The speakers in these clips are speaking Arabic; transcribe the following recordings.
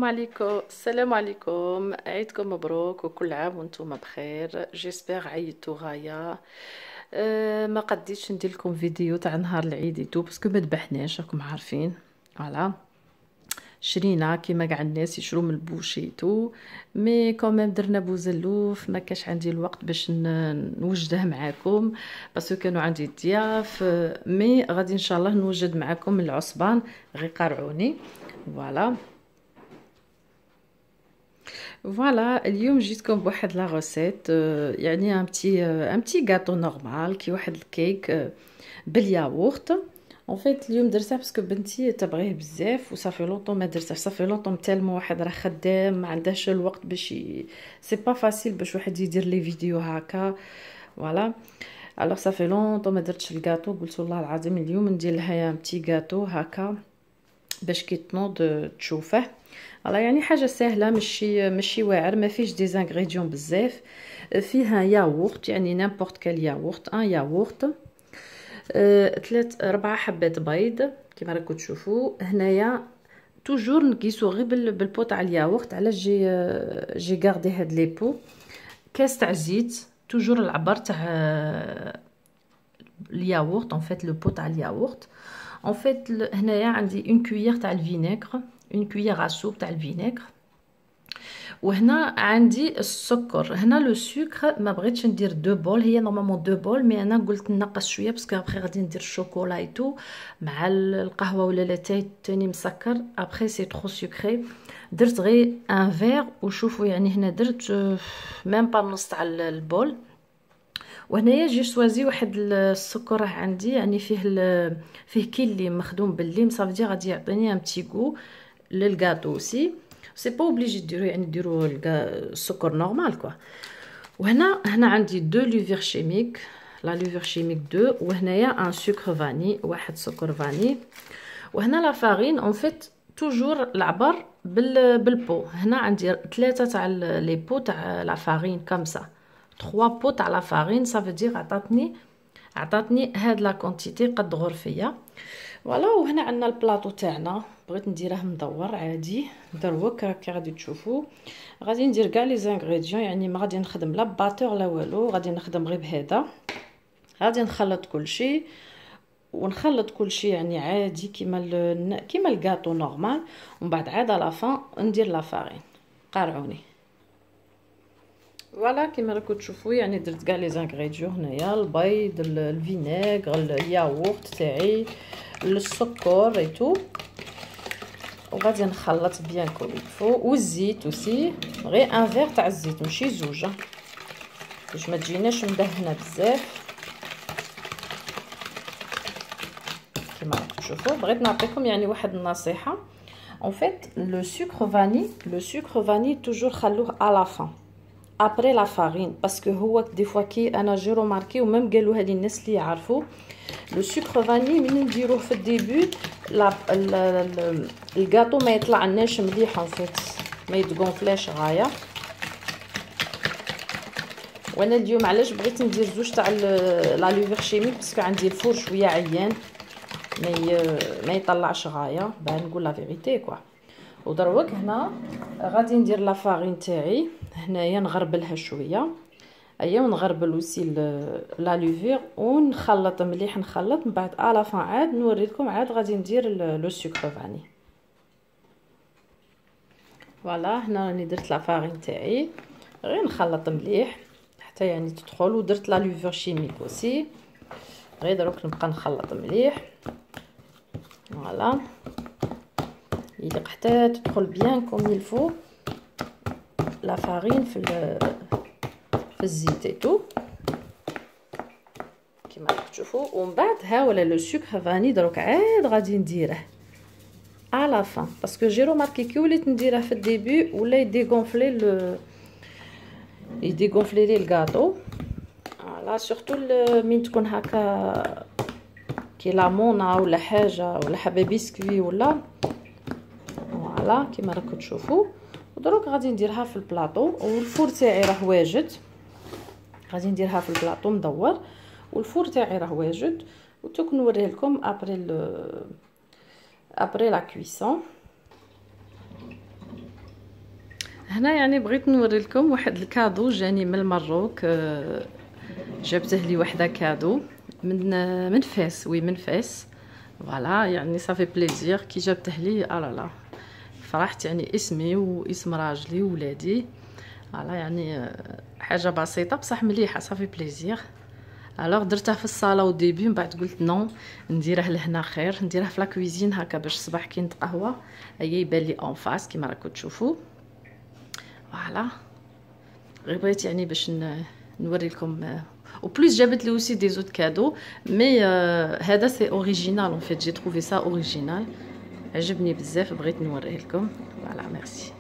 السلام عليكم، عيدكم مبروك وكل عام وانتم بخير. جيسبر عيدتو غاية. ما قديتش ندير لكم فيديو تاع نهار العيد تو باسكو ما ذبحناش، راكم عارفين. فوالا شرينا كيما قاع الناس يشرو من البوشي تو، مي كوميم درنا بوزلوف، ما كاش عندي الوقت باش نوجده معاكم باسكو كانوا عندي ضياف. مي غادي ان شاء الله نوجد معاكم العصبان، غير قارعوني. فوالا فوالا اليوم جيتكم بواحد لا غوسيت، يعني ان بتي غاتو نورمال كي واحد الكيك بالياغورت. اون فيت اليوم درتها باسكو بنتي تبغيه بزاف وصافي لونطون ما درتها، صافي لونطون تالمو واحد راه خدام ما عندهاش الوقت باش سي با فاسيل باش واحد يدير لي فيديو هكا. فوالا الوغ صافي لونطون ما درتش الغاتو، قلت والله العظيم اليوم ندير لها ان بتي غاتو هكا باش كي تنوض تشوفه. الله يعني حاجه سهله، ماشي واعر، ما فيش دي زانغريديون بزاف. فيها ياغورت يعني نيمبورط كال ياغورت، ان ياغورت، 4 حبات بيض كيما راكم تشوفوا هنايا. توجور نقيسو غير بالبو تاع الياغورت، علاش جي غاردي هاد لي بو. كاس تاع زيت، توجور العبر تاع الياغورت، اون فيت لو بو تاع الياغورت. اون فيت هنايا عندي اون كويير تاع الفينيغر، اون كويير ا سوب تاع الفينيغر. وهنا عندي السكر. هنا لو سكر ما بغيتش ندير دو بول، هي نورمالمون دو بول، مي انا قلت نقص شويه باسكو ابخي غادي ندير الشوكولا ايتو مع القهوه ولا لاتاي تاني مسكر، ابخي سي ترو سكري. درت غير ان فير وشوفوا يعني هنا درت ميم با نص تاع البول. وهنايا جي شوازي واحد السكر راه عندي يعني فيه كيلي مخدوم بالليم، صافي غادي يعطيني ان بتي غو للغاتو سي. سي با اوبليجي ديرو يعني ديرو السكر نورمال كوا. وهنا عندي دو لوفير شيميك، لا لوفير شيميك دو، وهنايا ان سكر فاني، واحد سكر فاني. وهنا لا فارين اون فيت توجور العبر بالبو. هنا عندي 3 تاع لي بو تاع لا فارين كامسا، 3 بو تاع لا فارين، صافي دير عطاتني هاد لا كونتيتي قد غرفيه. فوالا وهنا عندنا البلاطو تاعنا، بغيت نديره مدور عادي دروك راكي غادي تشوفوا. غادي ندير كاع لي زانغريديون، يعني ما غادي نخدم لا باتور لا والو، غادي نخدم غير بهذا. غادي نخلط كلشي ونخلط كلشي يعني عادي كيما الغاتو نورمال، ومن بعد عاد لا فان ندير لا فارين. قارعوني. فوالا كيما راكم تشوفوا يعني درت كاع لي زانغريديون هنايا، البيض، الفينيغر، الياغورت تاعي، السكر ايتو. وغادي نخلط بيان كوم يفو، والزيت اوسي غير ان فيغ تاع الزيت ماشي زوج باش ما تجيناش مدهنه بزاف. كيما راكم تشوفوا بغيت نعطيكم يعني واحد النصيحه. en fait le sucre vanille toujours خلوه à la fin après la farine parce que هو دي فوا كي انا جي روماركي وميم قالوها لي الناس اللي يعرفوا لو سكر فاني من نديروه في الديبي الغاتو ما يطلعناش مليح en fait ما يتغونفلاش غايه. وانا اليوم علاش بغيت ندير زوج تاع لا لوفير شيميك باسكو عندي الفور شويه عيان ما يطلعش غايه باه نقول لا فيريتي كوا. ودروك هنا غادي ندير لا فارين تاعي هنايا نغربلها شويه، ايا ونغربل اوسي لا لوفير ونخلط مليح، نخلط من بعد الا فان عاد نوري لكم عاد غادي ندير لو سكر فاني. فوالا هنا راني درت لا فارين تاعي غير نخلط مليح حتى يعني تدخل، ودرت لا لوفير شيميك اوسي غير دروك نبقى نخلط مليح. فوالا يليق حتى تدخل بيان كوم يلفو لا فارين في الزيت ايتو كيما راكم تشوفوا. ومن بعد ها ولا لو سكر فاني دروك عاد غادي نديره على لا فان باسكو جي روماركي كي وليت نديره في الديبي ولا يديغونفلي لي الغاتو. فوالا سورتو من تكون هكا كي لامونا ولا حاجه ولا حبه بسكوي ولا. فوالا كيما راكم تشوفوا. ودروك غادي نديرها في البلاطو، والفور تاعي راه واجد، غادي نديرها في البلاطو مدور والفور تاعي راه واجد. وتوك نوريه لكم ابري لا كويسون. هنا يعني بغيت نوري لكم واحد الكادو جاني من المروك. جابته لي وحده كادو من فاس، وي من فاس. فوالا يعني صافي بليزير كي جابته لي. لا فرحت، يعني اسمي واسم راجلي وولادي. فوالا يعني حاجه بسيطه بصح مليحه، صافي بليزير. الوغ درتها في الصاله وديبي، من بعد قلت نو نديره لهنا خير، نديره في لا كويزين هكا باش الصباح كي نتقهوى هي يبان لي اون فاس كيما راكم تشوفوا. فوالا غير بغيت يعني باش نوري لكم. او بليس جابت لي اوسي دي زوت كادو، مي هذا سي اوريجينال اون فيت، جي تروفي سا اوريجينال، عجبني بزاف بغيت نوريه لكم. فوالا ميرسي.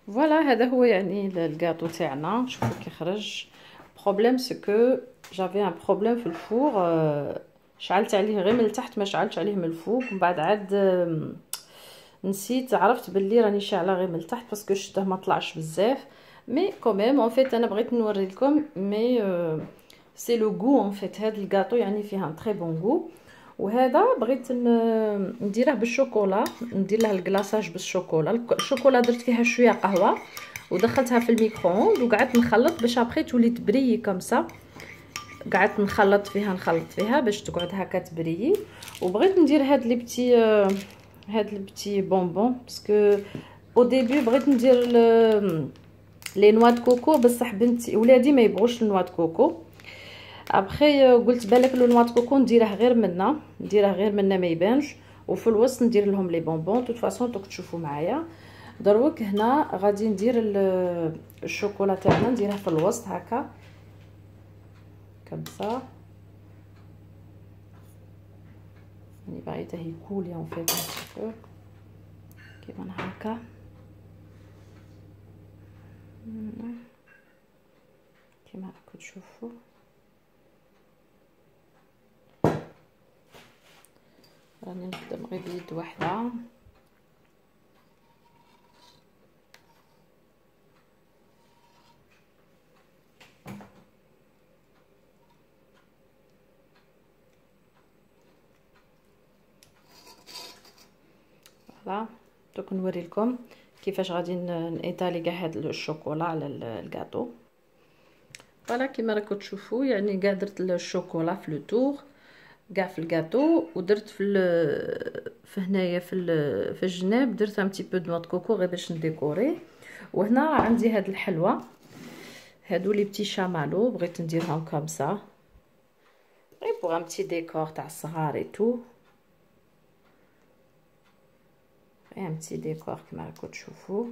فوالا هذا هو يعني الكاطو تاعنا، شوفوا كي خرج. بروبليم سكو جافي ان بروبليم في الفور، شعلت عليه غير من التحت ما شعلتش عليه من الفوق، ومن بعد عاد نسيت، عرفت باللي راني شاعله غير من التحت باسكو شته ما طلعش بزاف. مي كوميم اون فيت انا بغيت نوري لكم، مي سي لو غو اون فيت. هذا الكاطو يعني فيه ان تري بون غو. وهذا بغيت نديره بالشوكولا، ندير له الكلاصاج بالشوكولا. الشوكولا درت فيها شويه قهوه ودخلتها في الميكرووند وقعدت نخلط باش ابخي تولي تبريي كمسا. قعدت نخلط فيها باش تقعد هكا تبريي. وبغيت ندير هاد لي بتي بونبون باسكو او ديبي بغيت ندير لي نوا دو كوكو، بصح بنتي ولادي ما يبغوش النوا دو كوكو. ابخي قلت بالك لو نوا دو كوكو نديره غير منا ما يبانش، وفي الوسط ندير لهم لي بونبون. توت فاصون دوك تشوفوا معايا دروك. هنا غادي ندير الشوكولا تاعنا نديرها في الوسط هكا كمسا. يعني باغيته يكولي اون فيت كيما هكا. كيما راكم تشوفوا راني نخدم غير بيد واحده. فوالا دوك نوري لكم كيفاش غادي نيطالي كاع هاد الشوكولا على الكاطو. فوالا كيما راكم تشوفوا يعني كاع درت الشوكولا في لو تور كاع في الكاطو، ودرت في هنايا في الجناب درت ان بتي بو دو نوت كوكو غير باش نديكوري. وهنا عندي هاد الحلوى، هادو لي بتي شامالو بغيت نديرهم كامسا غير بوغ ان بتي ديكور تاع الصغار اي تو. ان بتي ديكور كيما راكم تشوفوا.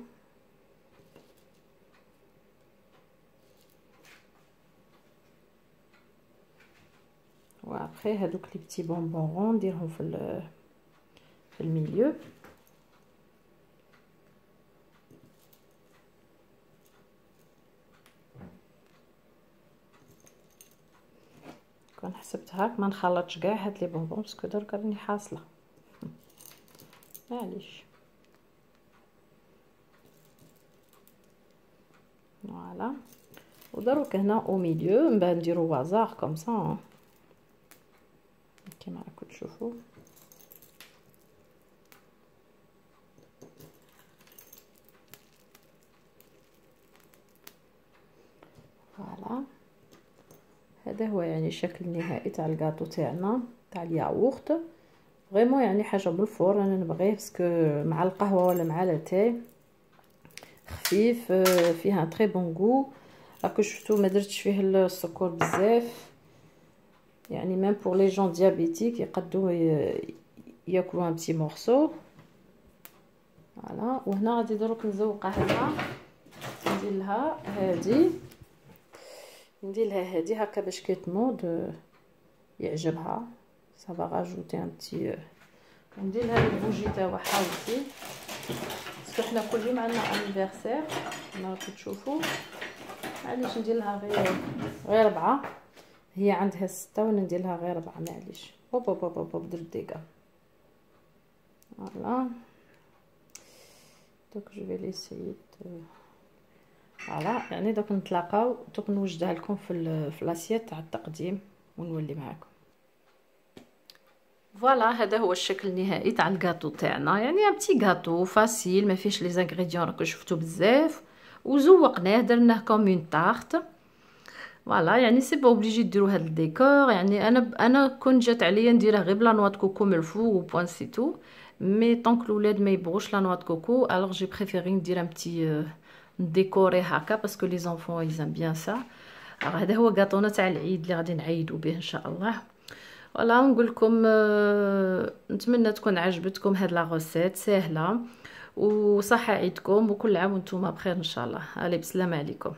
وابخي هادوك لي بتي بونبون رون نديرهم في الميليو. كون حسبت هاك ما نخلطش كاع هاد لي بونبون باسكو درك راني حاصله معليش. فوالا ودروك هنا او ميليو من بعد نديرو وازار كومسا كيما راكم تشوفوا. فوالا هذا هو يعني الشكل النهائي تاع الكاطو تاعنا تاع الياغورت. فريمون يعني حاجه بالفور انا نبغيه باسكو مع القهوه ولا مع لاتاي خفيف، فيها تري بون غو. راكو شفتوا ما درتش فيه السكر بزاف، يعني ميم بور لي جون ديابيتيك يقدروا ياكلوا ان بتي مورسو. فوالا وهنا غادي دروك نزوقها لها، ندير لها هادي هكا باش كي تنوض يعجبها. صافا راجوتي ان بتي ندير لها البوجي تاعها اوسي باسكو حنا كل يوم عندنا انيفرسير كما راكم تشوفوا. معليش ندير لها غير 4، هي عندها 6 وانا ندير لها غير 4. معليش هوب هوب هوب هوب درت ديكا. فوالا دوك جو في ليسيي. فوالا يعني دوك نتلاقاو دوك نوجدها لكم في لاسيت تاع التقديم ونولي معاكم. فوالا هذا هو الشكل النهائي تاع الكاطو تاعنا، يعني ان بتي كاطو فاسيل ما فيش لي زانغريديون راكو شفتو بزاف، وزوقناه درناه كوم اون تارت. فوالا يعني سي با اوبليجي ديروا هاد الديكور، يعني انا كون جات عليا نديره غير بلا نوا د كوكو من الفوق و بوان سي تو، مي طونك الولاد ما يبغوش لا نوا د كوكو الوغ جي بريفيري ندير ان بتي ديكوري هكا باسكو لي زونفون يزام بيان سا. هذا هو كاطونا تاع العيد اللي غادي نعيدوا به ان شاء الله. فوالا نقول لكم نتمنى تكون عجبتكم هاد لا غوسيت ساهله، وصحه عيدكم وكل عام وانتم بخير ان شاء الله. علي بسلامه عليكم.